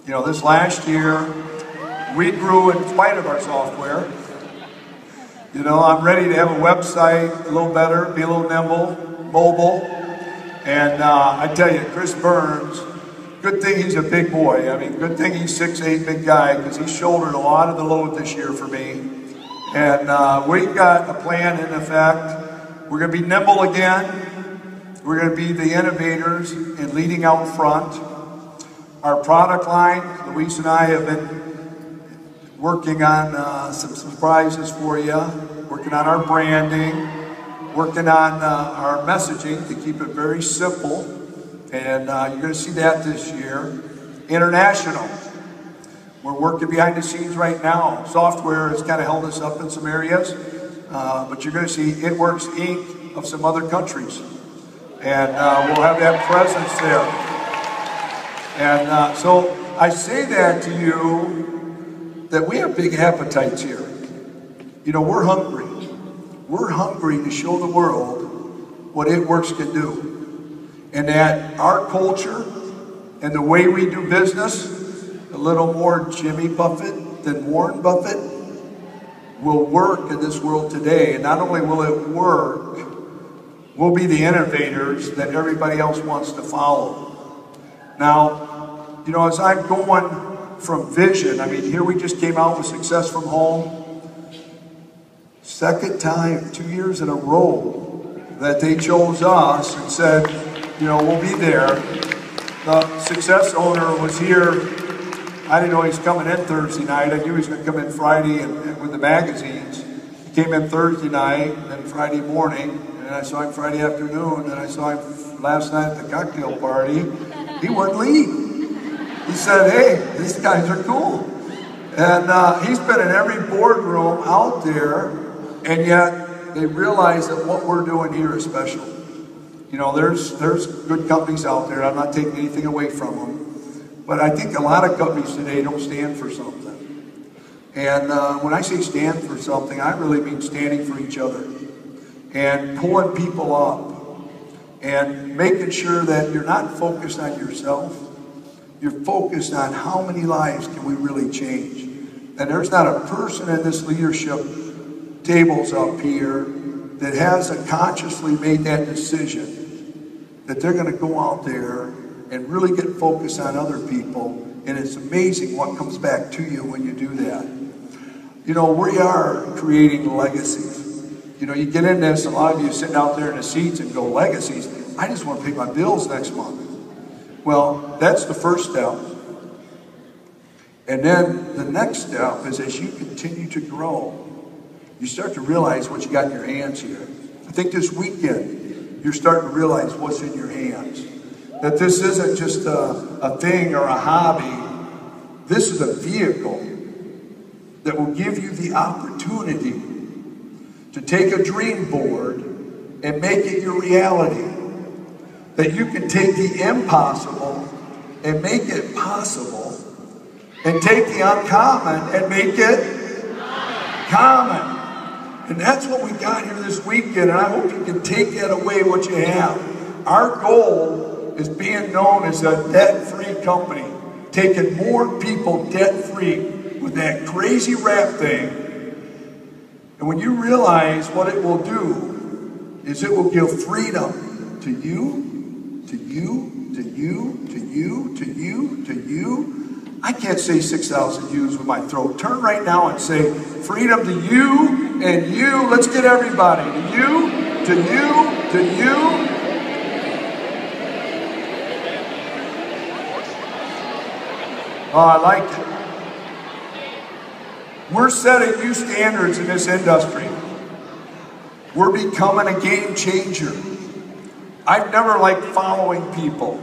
You know, this last year, we grew in spite of our software. You know, I'm ready to have a website a little better, be a little nimble, mobile. And I tell you, Chris Burns, good thing he's a big boy. I mean, good thing he's 6'8", big guy, because he shouldered a lot of the load this year for me. And we've got a plan in effect. We're going to be nimble again. We're going to be the innovators and leading out front. Our product line, Luis and I have been working on some surprises for you, working on our branding, working on our messaging to keep it very simple. And you're going to see that this year. International. We're working behind the scenes right now. Software has kind of held us up in some areas, but you're going to see It Works Inc. of some other countries. And we'll have that presence there. And so I say that to you, that we have big appetites here. You know, we're hungry. We're hungry to show the world what It Works can do. And that our culture and the way we do business, a little more Jimmy Buffett than Warren Buffett, will work in this world today. And not only will it work, we'll be the innovators that everybody else wants to follow. Now, you know, as I'm going from vision, I mean, here we just came out with Success from Home. Second time, 2 years in a row, that they chose us and said, you know, we'll be there. The Success owner was here. I didn't know he was coming in Thursday night. I knew he was going to come in Friday and with the magazines. He came in Thursday night, and then Friday morning, and I saw him Friday afternoon, and I saw him last night at the cocktail party. He wouldn't leave. He said, hey, these guys are cool. And he's been in every boardroom out there, and yet they realize that what we're doing here is special. You know, there's good companies out there. I'm not taking anything away from them. But I think a lot of companies today don't stand for something. And when I say stand for something, I really mean standing for each other and pulling people up and making sure that you're not focused on yourself. You're focused on how many lives can we really change. And there's not a person in this leadership tables up here that hasn't consciously made that decision that they're going to go out there and really get focused on other people. And it's amazing what comes back to you when you do that. You know, we are creating legacies. You know, you get in this, a lot of you sitting out there in the seats and go, legacies? I just want to pay my bills next month. Well, that's the first step. And then the next step is, as you continue to grow, you start to realize what you got in your hands here. I think this weekend, you're starting to realize what's in your hands. That this isn't just a thing or a hobby. This is a vehicle that will give you the opportunity to take a dream board and make it your reality. That you can take the impossible and make it possible, and take the uncommon and make it common. And that's what we got here this weekend, and I hope you can take that away, what you have. Our goal is being known as a debt-free company, taking more people debt-free with that crazy rap thing. And when you realize what it will do, is it will give freedom to you, to you, to you, to you, to you, to you. I can't say 6,000 U's with my throat. Turn right now and say, freedom to you and you. Let's get everybody. To you, to you, to you. Oh, I like it. We're setting new standards in this industry. We're becoming a game changer. I've never liked following people.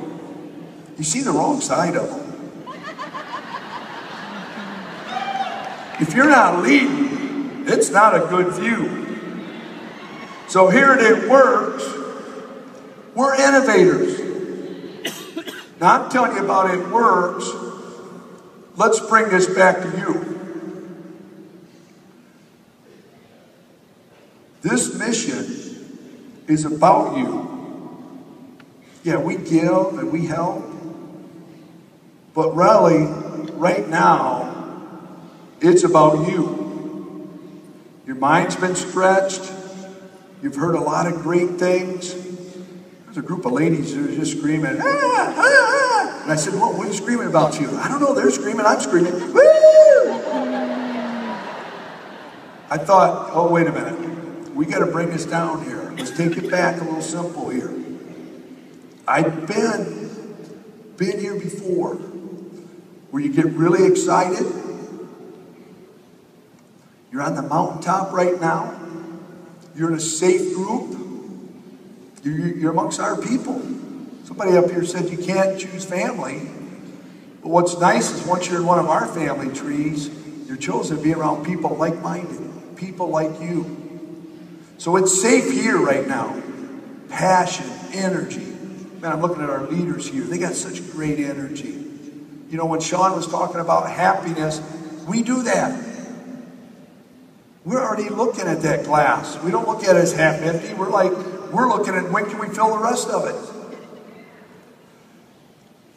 You see the wrong side of them. If you're not leading, it's not a good view. So here it works. We're innovators. Now I'm telling you about It Works. Let's bring this back to you. This mission is about you. Yeah, we give and we help, but really, right now, it's about you. Your mind's been stretched. You've heard a lot of great things. There's a group of ladies who are just screaming, ah, ah, ah. And I said, well, what are you screaming about to you? I don't know, they're screaming, I'm screaming. Woo! I thought, oh, wait a minute. We got to bring this down here. Let's take it back a little simple here. I've been here before, where you get really excited. You're on the mountaintop right now. You're in a safe group. You're amongst our people. Somebody up here said you can't choose family. But what's nice is once you're in one of our family trees, you're chosen to be around people like-minded, people like you. So it's safe here right now. Passion, energy. Man, I'm looking at our leaders here. They got such great energy. You know, when Sean was talking about happiness, we do that. We're already looking at that glass. We don't look at it as half empty. We're looking at when can we fill the rest of it.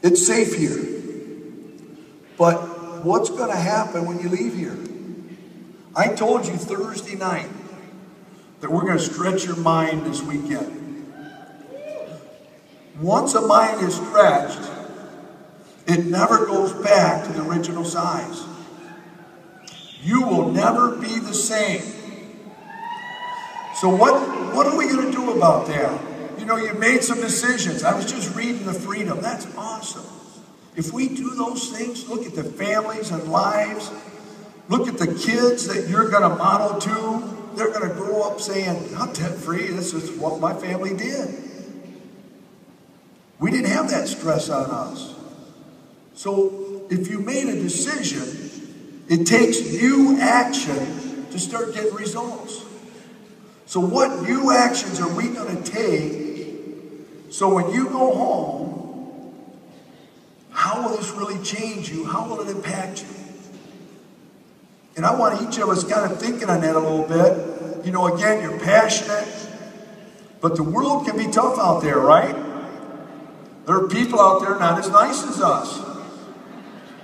It's safe here. But what's going to happen when you leave here? I told you Thursday night that we're going to stretch your mind this weekend. Once a mind is stretched, it never goes back to the original size. You will never be the same. So what are we going to do about that? You know, you made some decisions. I was just reading the Freedom. That's awesome. If we do those things, look at the families and lives. Look at the kids that you're going to model to. They're going to grow up saying, I'm debt-free. This is what my family did. We didn't have that stress on us. So if you made a decision, it takes new action to start getting results. So what new actions are we going to take so when you go home, how will this really change you? How will it impact you? And I want each of us kind of thinking on that a little bit. You know, again, you're passionate, but the world can be tough out there, right? There are people out there not as nice as us.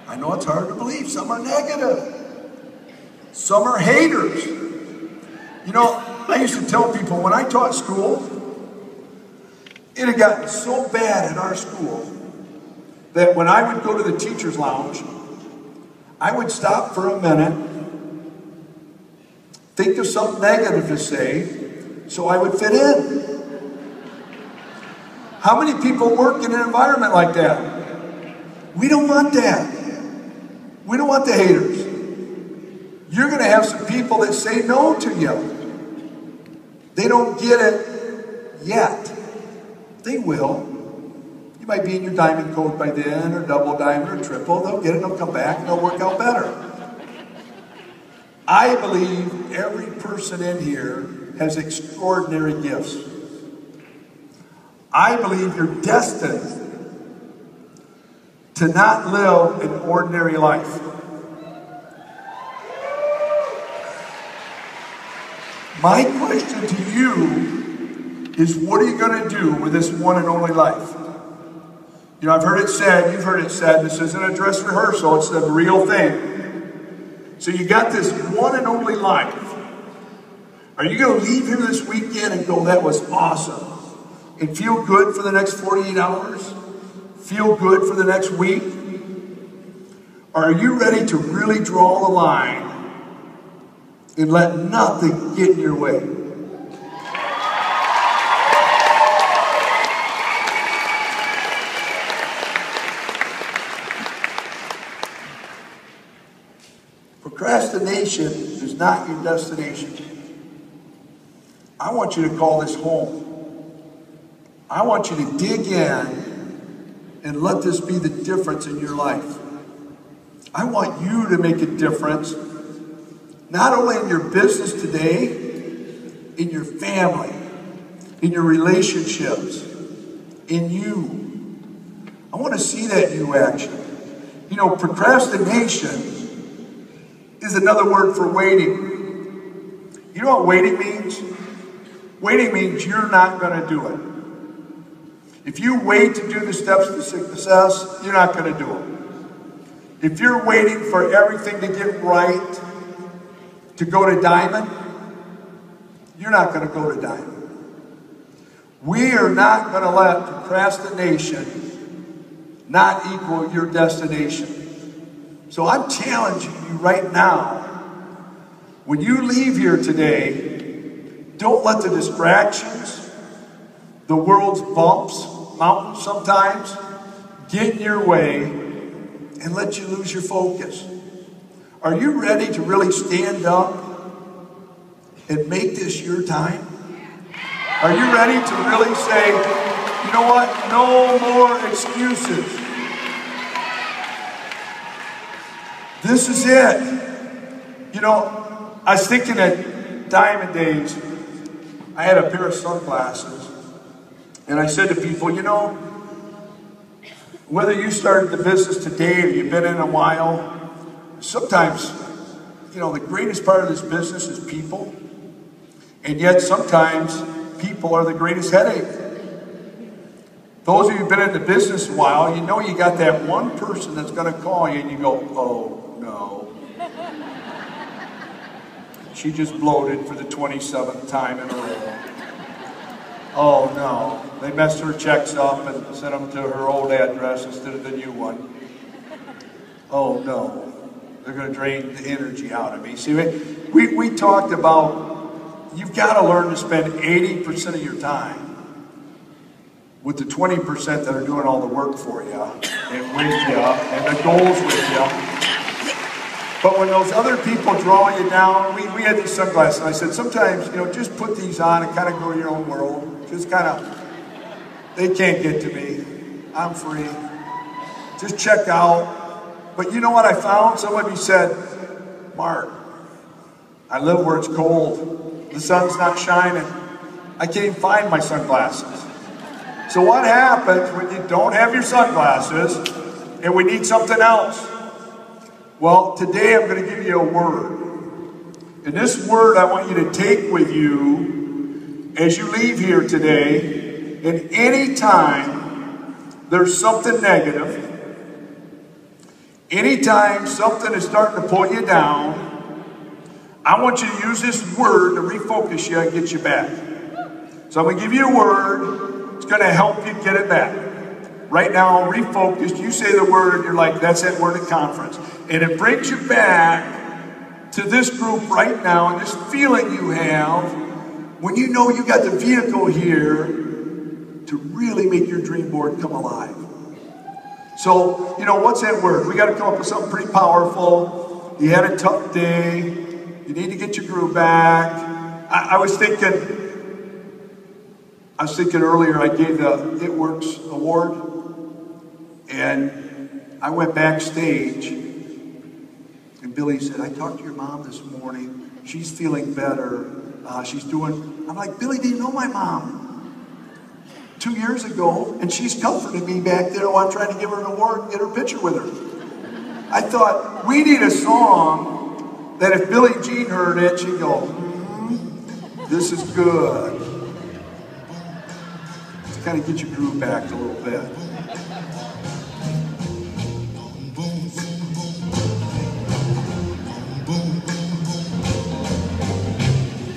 I know it's hard to believe. Some are negative. Some are haters. You know, I used to tell people when I taught school, it had gotten so bad at our school that when I would go to the teacher's lounge, I would stop for a minute, think of something negative to say, so I would fit in. How many people work in an environment like that? We don't want that. We don't want the haters. You're going to have some people that say no to you. They don't get it yet. They will. You might be in your diamond coat by then, or double diamond, or triple. They'll get it, they'll come back, and they'll work out better. I believe every person in here has extraordinary gifts. I believe you're destined to not live an ordinary life. My question to you is, what are you going to do with this one and only life? You know, I've heard it said, you've heard it said, this isn't a dress rehearsal, it's the real thing. So you got this one and only life. Are you going to leave here this weekend and go, that was awesome? And feel good for the next 48 hours? Feel good for the next week? Or are you ready to really draw the line and let nothing get in your way? Procrastination is not your destination. I want you to call this home. I want you to dig in and let this be the difference in your life. I want you to make a difference, not only in your business today, in your family, in your relationships, in you. I want to see that new action. You know, procrastination is another word for waiting. You know what waiting means? Waiting means you're not going to do it. If you wait to do the steps to success, you're not going to do it. If you're waiting for everything to get right to go to diamond, you're not going to go to diamond. We are not going to let procrastination not equal your destination. So I'm challenging you right now, when you leave here today, don't let the distractions, the world's bumps, mountains sometimes, get in your way and let you lose your focus. Are you ready to really stand up and make this your time? Are you ready to really say, you know what, no more excuses. This is it. You know, I was thinking at Diamond Days, I had a pair of sunglasses, and I said to people, you know, whether you started the business today or you've been in a while, sometimes, you know, the greatest part of this business is people, and yet sometimes people are the greatest headache. Those of you who've been in the business a while, you know you got that one person that's going to call you and you go, oh no. She just bloated for the 27th time in a row. Oh no. They messed her checks up and sent them to her old address instead of the new one. Oh no. They're going to drain the energy out of me. See, we talked about you've got to learn to spend 80% of your time with the 20% that are doing all the work for you and with you and the goals with you. But when those other people draw you down, we had these sunglasses, and I said, sometimes, you know, just put these on and kind of go to your own world. Just kind of, they can't get to me. I'm free. Just check out. But you know what I found? Some of you said, Mark, I live where it's cold. The sun's not shining. I can't even find my sunglasses. So what happens when you don't have your sunglasses and we need something else? Well, today I'm going to give you a word. And this word I want you to take with you as you leave here today. And any time there's something negative, anytime something is starting to pull you down, I want you to use this word to refocus you and get you back. So I'm going to give you a word. It's going to help you get it back. Right now, refocus. You say the word and you're like, that's that word at conference. And it brings you back to this group right now and this feeling you have when you know you got the vehicle here to really make your dream board come alive. So, you know, what's that word? We got to come up with something pretty powerful. You had a tough day. You need to get your groove back. I was thinking earlier, I gave the It Works Award, and I went backstage, and Billy said, I talked to your mom this morning. She's feeling better. She's doing, I'm like, Billy, do you know my mom? 2 years ago, and she's comforting me back there while I'm trying to give her an award and get her picture with her. I thought, we need a song that if Billie Jean heard it, she'd go, this is good. To kind of get your groove back a little bit.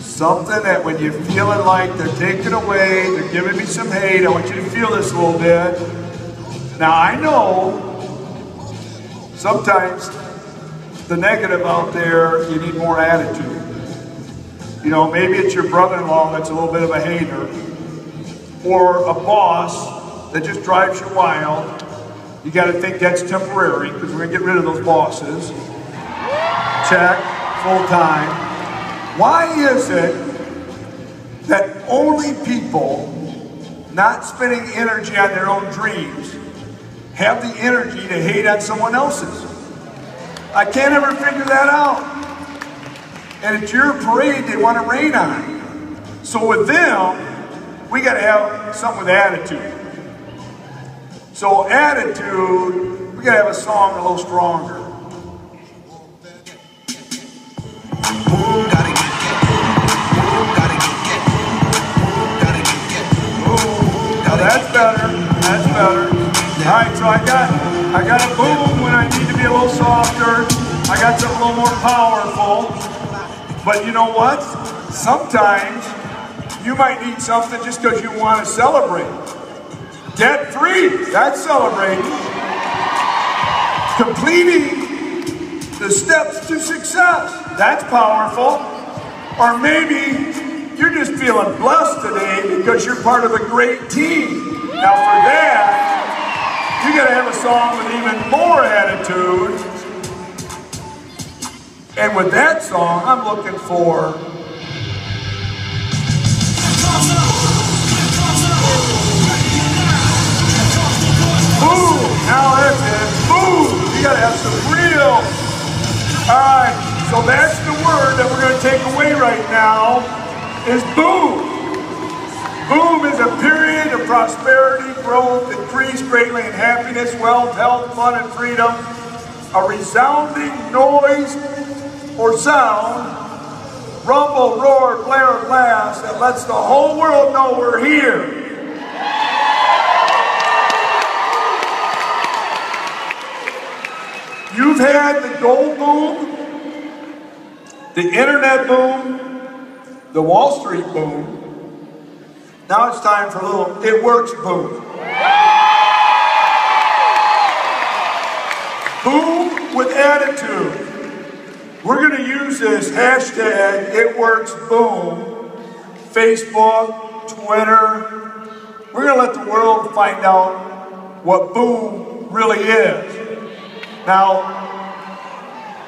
Something that when you're feeling like they're taking away, they're giving me some hate, I want you to feel this a little bit. Now I know sometimes the negative out there, you need more attitude. You know, maybe it's your brother-in-law that's a little bit of a hater, or a boss that just drives you wild. You got to think that's temporary because we're going to get rid of those bosses. Check, full time. Why is it that only people not spending energy on their own dreams have the energy to hate on someone else's? I can't ever figure that out. And it's your parade they want to rain on. So with them, we got to have something with attitude. So attitude, we got to have a song a little stronger. Now that's better. That's better. right, so I got a boom when I need to be a little softer. I got something a little more powerful. But you know what? Sometimes you might need something just because you want to celebrate. Debt-free, that's celebrating. Completing the steps to success, that's powerful. Or maybe you're just feeling blessed today because you're part of a great team. Now for that, you gotta have a song with even more attitude. And with that song, I'm looking for boom! Now that's it. Boom! You gotta have some real. Alright, so that's the word that we're gonna take away right now is boom. Boom is a period of prosperity, growth, increase greatly in happiness, wealth, health, fun, and freedom. A resounding noise or sound, rumble, roar, blare, blast that lets the whole world know we're here. You've had the gold boom, the internet boom, the Wall Street boom. Now it's time for a little it works boom. Boom with attitude. We're going to use this hashtag it works boom, Facebook, Twitter. We're going to let the world find out what boom really is. Now,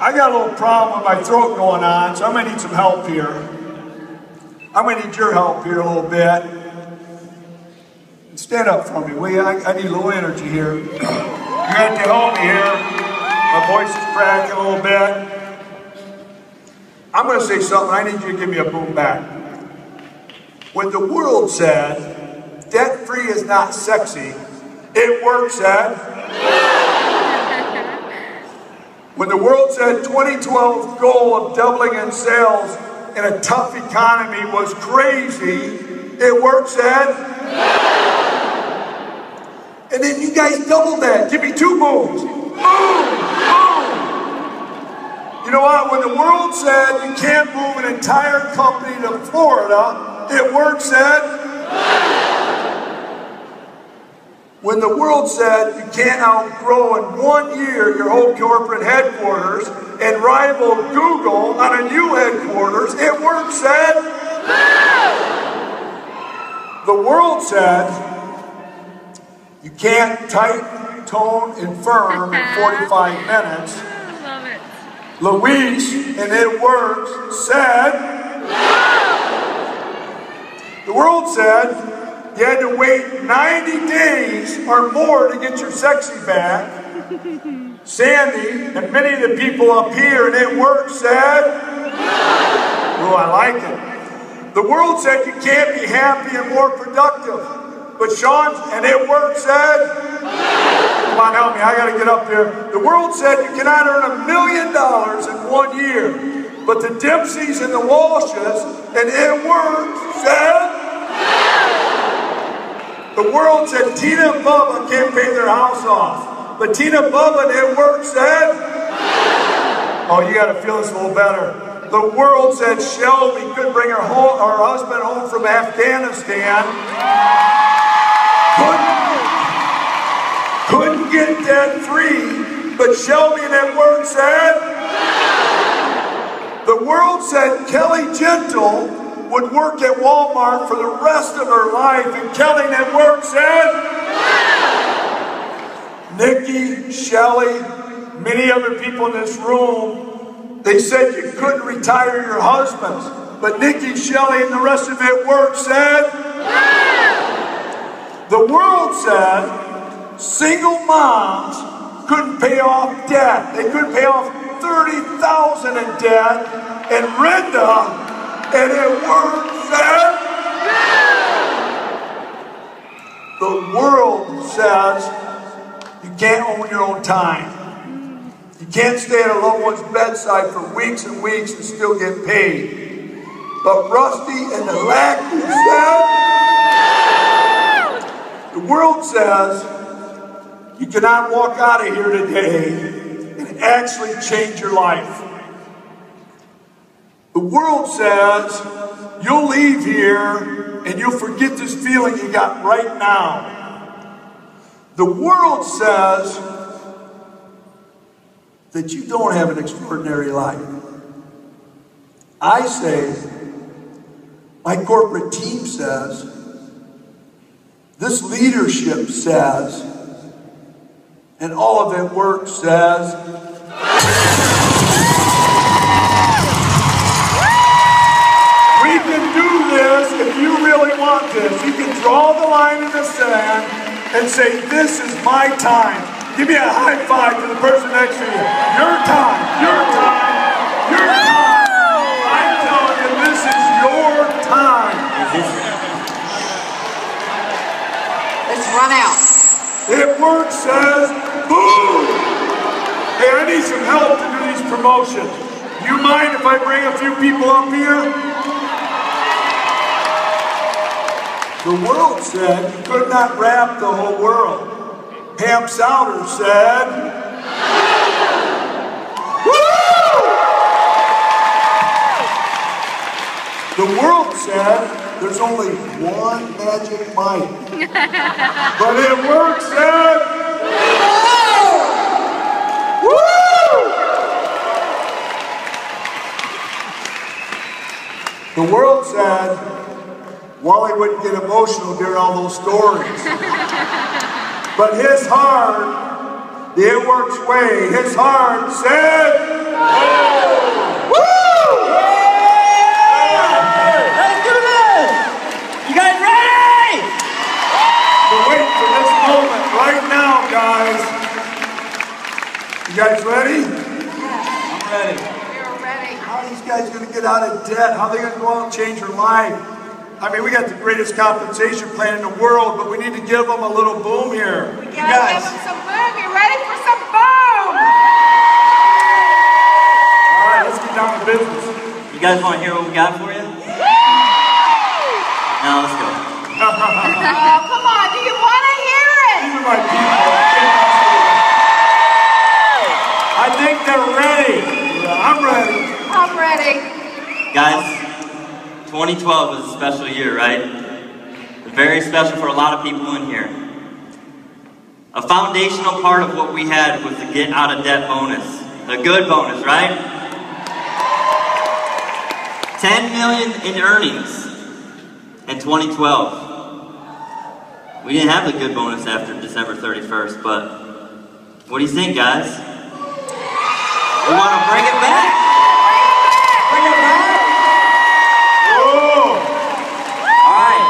I got a little problem with my throat going on, so I'm going to need some help here. I'm going to need your help here a little bit. Stand up for me, will you? I need a little energy here. You're going to have to help me here. My voice is cracking a little bit. I'm going to say something. I need you to give me a boom back. When the world said, debt-free is not sexy, it works at... When the world said 2012 goal of doubling in sales in a tough economy was crazy, it works at... And then you guys doubled that. Give me two booms. Boom! Boom! You know what? When the world said you can't move an entire company to Florida, it works at... When the world said you can't outgrow in 1 year your whole corporate headquarters and rival Google on a new headquarters, it works at... The world said you can't type, tone, and firm in 45 minutes. Love it. Luis, and it works, said... The world said you had to wait 90 days or more to get your sexy back. Sandy and many of the people up here, and it works, said... Oh, I like it. The world said you can't be happy and more productive. But Sean, and it worked, said, come on, help me, I gotta get up here. The world said you cannot earn $1 million in 1 year. But the Dempseys and the Walshes, and it worked, said, the world said Tina and Bubba can't pay their house off. But Tina, Bubba, and it worked, said, oh, you gotta feel this a little better. The world said Shelby couldn't bring her husband home from Afghanistan. Couldn't get debt-free, but Shelby and that word said, the world said Kelly Gentle would work at Walmart for the rest of her life, and Kelly and that word said, Nikki, Shelly, many other people in this room, they said you couldn't retire your husbands, but Nikki, Shelly, and the rest of it work said, the world said single moms couldn't pay off debt. They couldn't pay off $30,000 in debt, and Brenda, and it worked, said, the world says you can't own your own time. You can't stay at a loved one's bedside for weeks and weeks and still get paid. But Rusty and the Lackey said, the world says You cannot walk out of here today and actually change your life. The world says you'll leave here and you'll forget this feeling you got right now. The world says that you don't have an extraordinary life. I say, my corporate team says, this leadership says, and all of it work says, we can do this if you really want this. You can draw the line in the sand and say, this is my time. Give me a high five to the person next to you. Your time, your time, your time. I'm telling you, this is your time. Let's run out. It works, says, boom. Hey, I need some help to do these promotions. You mind if I bring a few people up here? The world said you could not rap the whole world. Pam Souter said, woo! The world said there's only one magic mic. But it works, said, woo! The world said Wally wouldn't get emotional during all those stories. But his heart, the It Works way, his heart said, oh! Woo! Yeah! Let's do this! You guys ready? We're waiting for this moment right now, guys. You guys ready? I'm ready. We're ready. How are these guys going to get out of debt? How are they going to go out and change their life? I mean, we got the greatest compensation plan in the world, but we need to give them a little boom here. We gotta give them some boom. You ready for some boom? All right, let's get down to business. You guys want to hear what we got for you? Now let's go. Oh, come on. Do you want to hear it? These are my people. I think they're ready. I'm ready. I'm ready. Guys, 2012 was a special year, right? Very special for a lot of people in here. A foundational part of what we had was the get out of debt bonus. The good bonus, right? 10 million in earnings in 2012. We didn't have the good bonus after December 31st, but what do you think, guys? We want to bring it back? Bring it back? Alright.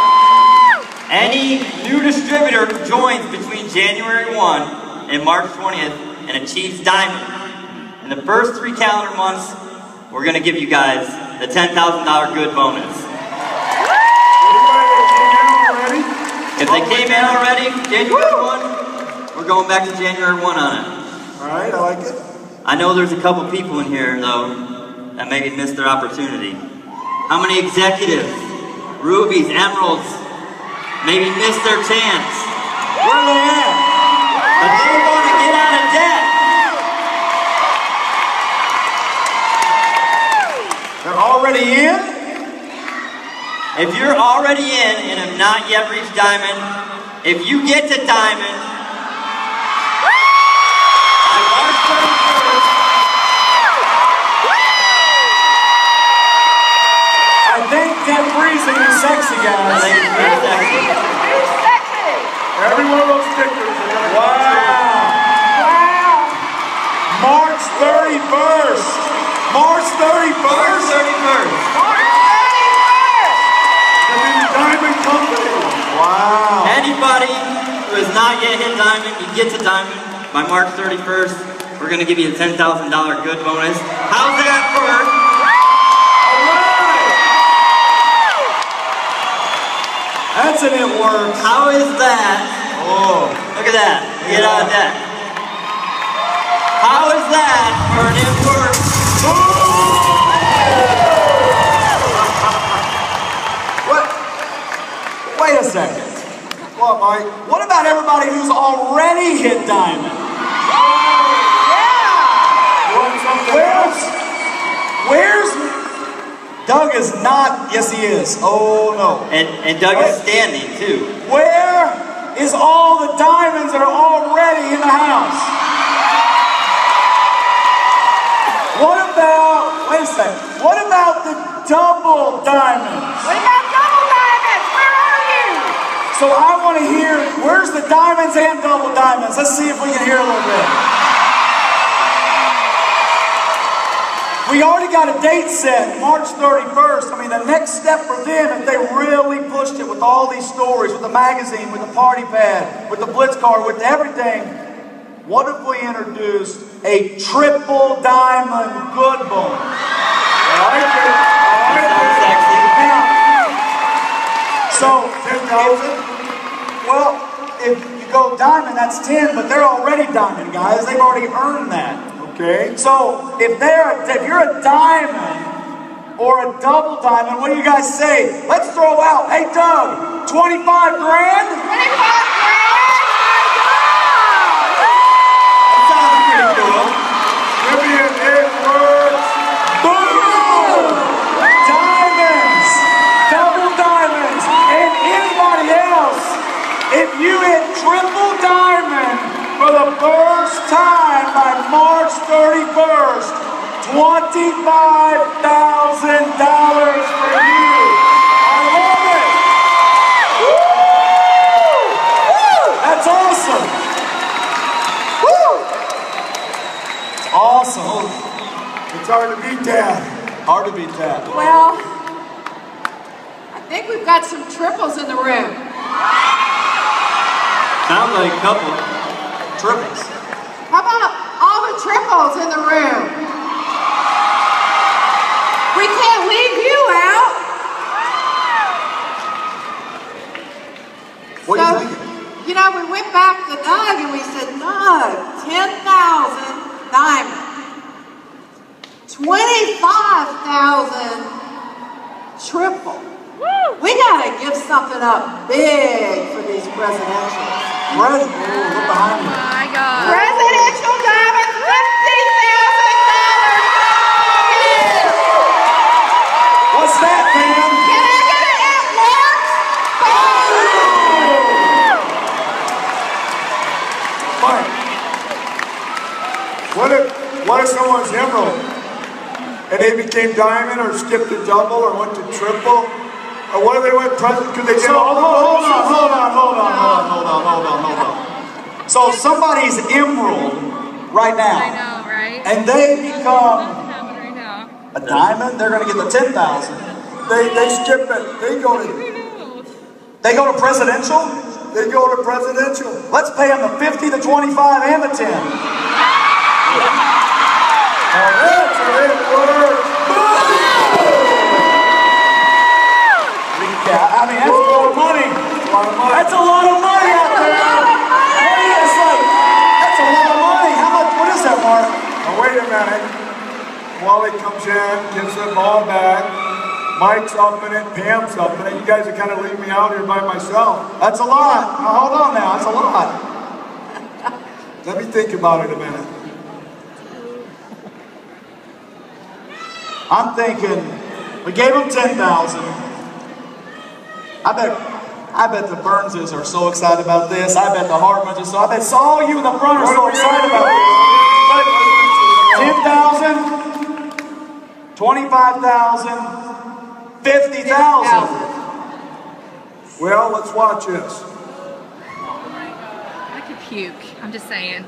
Any new distributor who joins between January 1 and March 20th and achieves Diamond in the first 3 calendar months, we're going to give you guys the $10,000 good bonus. If they came in already, January 1, we're going back to January 1 on it. Alright, I like it. I know there's a couple people in here, though, that maybe missed their opportunity. How many executives, rubies, emeralds, maybe missed their chance? Where are they at? But they want to get out of debt. They're already in? If you're already in and have not yet reached Diamond, if you get to Diamond, by March 31st, I think that freezing is sexy, guys. very sexy. Who's sexy? Every one of those stickers. Wow. March 31st. March 31st. March 31st. March 31st. The new Diamond Company. Wow. Anybody who has not yet hit Diamond, you get to Diamond by March 31st. We're going to give you a $10,000 good bonus. How's that for? That's an it works. How is that? Oh. Look at that. Get out of debt. How is that for an it works? What? Wait a second. Whoa. up, Mike? What about everybody who's already hit diamond? Where's Doug is not, yes he is. Oh no. And Doug is standing too. Where is all the diamonds that are already in the house? What about, wait a second, what about the double diamonds? What about double diamonds? Where are you? So I want to hear, where's the diamonds and double diamonds? Let's see if we can hear a little bit. We already got a date set, March 31st. I mean, the next step for them, if they really pushed it with all these stories, with the magazine, with the party pad, with the blitz card, with everything, what if we introduced a triple diamond good boy? I like it. So, 10,000? Well, if you go diamond, that's 10, but they're already diamond, guys. They've already earned that. Okay. So, if you're a diamond or a double diamond, what do you guys say? Let's throw out, hey Doug, 25 grand? 25 grand? That sounds pretty cool. Give me an Edwards. Boom! Diamonds! Double diamonds! And anybody else, if you hit triple diamond for the first time by March 31st, $25,000 for you. I love it! Woo! That's awesome! Woo! It's awesome. It's hard to beat that. Hard to beat that. Well, I think we've got some triples in the room. Sounds like a couple. Triples. How about all the triples in the room? We can't leave you out. What do you think? You know, we went back to Doug and we said, Doug, 10,000 diamonds. 25,000 triple. We gotta give something up big for these presidentials. Look behind me. My God. Presidential diamonds, $50,000. What's that, man? Can I get an it works? Mike, what if someone's emerald and they became diamond or skipped a double or went to triple? Or what if they went president? Could they get all the hold on. So somebody's emerald right now. I know, right? And they become What's happening right now? a diamond, they're gonna get the 10,000. They skip it. They go to presidential? They go to presidential. Let's pay them the 50, the 25, and the 10. That's a big word. Yeah, I mean, that's a lot of money. That's a lot of money out there. It's like, that's a lot of money. How much, what is that, Mark? Now wait a minute. Wally comes in, gives the ball back. Mike's up in it, Pam's up in it. You guys are kind of leaving me out here by myself. That's a lot. Now, hold on now, that's a lot. Let me think about it a minute. I'm thinking, we gave them 10,000. I bet the Burnses are so excited about this. I bet the Hartmans are so, I bet all you in the front are so excited about this. 10,000, 25,000, 50,000. Well, let's watch this. I could puke. I'm just saying.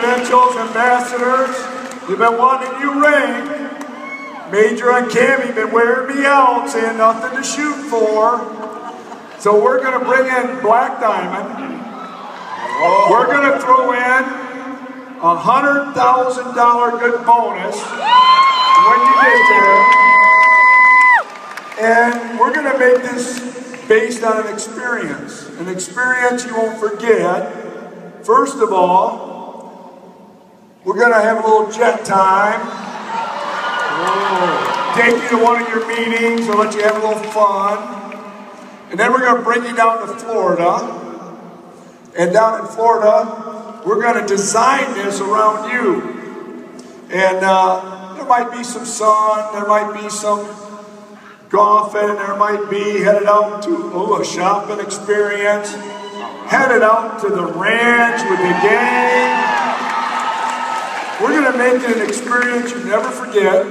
Presidentials, ambassadors, you've been wanting you ring. Major and Cammy been wearing me out, saying nothing to shoot for. So we're going to bring in Black Diamond. We're going to throw in a $100,000 good bonus when you get there. And we're going to make this based on an experience you won't forget. First of all, we're going to have a little jet time. Take you to one of your meetings, or let you have a little fun. And then we're going to bring you down to Florida. And down in Florida, we're going to design this around you. And there might be some sun, there might be some golfing, there might be headed out to a shopping experience, headed out to the ranch with the gang. We're going to make it an experience you never forget.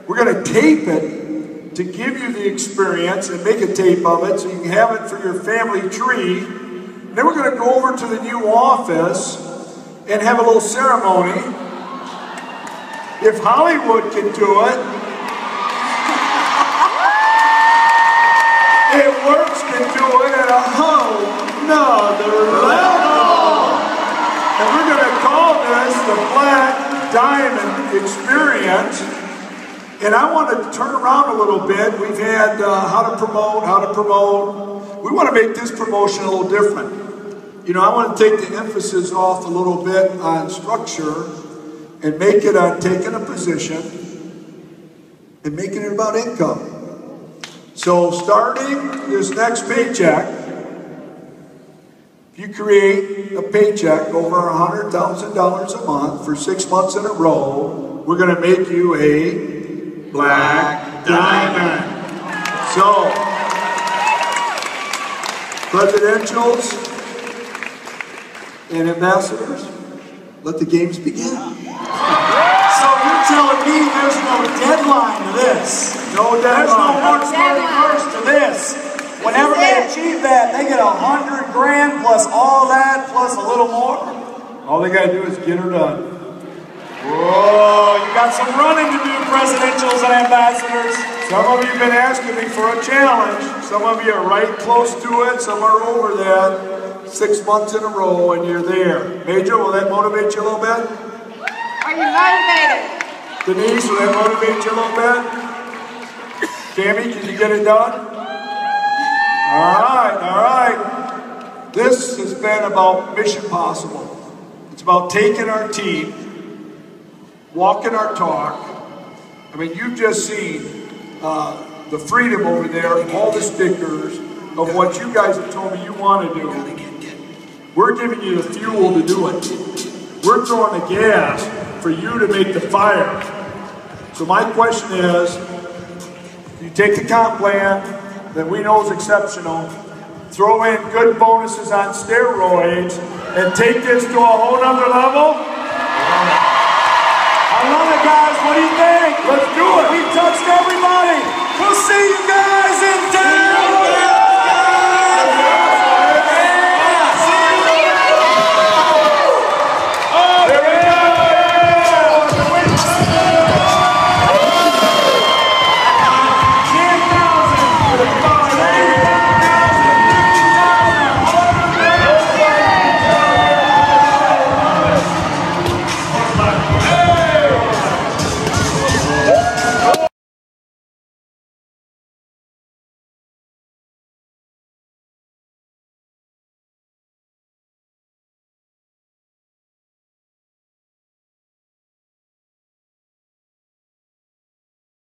We're going to tape it to give you the experience and make a tape of it so you can have it for your family tree. And then we're going to go over to the new office and have a little ceremony. If Hollywood can do it, it works can do it at a whole nother level. And we're going to call this the Black Diamond Experience. And I want to turn around a little bit. We've had how to promote. We want to make this promotion a little different. You know, I want to take the emphasis off a little bit on structure and make it on taking a position and making it about income. So starting this next paycheck, if you create a paycheck over $100,000 a month for 6 months in a row, we're going to make you a Black Diamond. So, presidentials and ambassadors, let the games begin. So you're telling me there's no deadline to this? No deadline. There's no March 31st to this. Whenever they achieve that, they get $100 grand plus all that plus a little more. All they got to do is get her done. Whoa, you got some running to do, presidentials and ambassadors. Some of you have been asking me for a challenge. Some of you are right close to it. Some are over that. 6 months in a row and you're there. Major, will that motivate you a little bit? Are you motivated? Denise, will that motivate you a little bit? Cammy, can you get it done? All right. This has been about Mission Possible. It's about taking our team, walking our talk. I mean, you've just seen the freedom over there, all the stickers of what you guys have told me you want to do. We're giving you the fuel to do it. We're throwing the gas for you to make the fire. So my question is, you take the comp plan that we know is exceptional, throw in good bonuses on steroids, and take this to a whole nother level? I love it, guys. What do you think? Let's do it. We've touched everybody.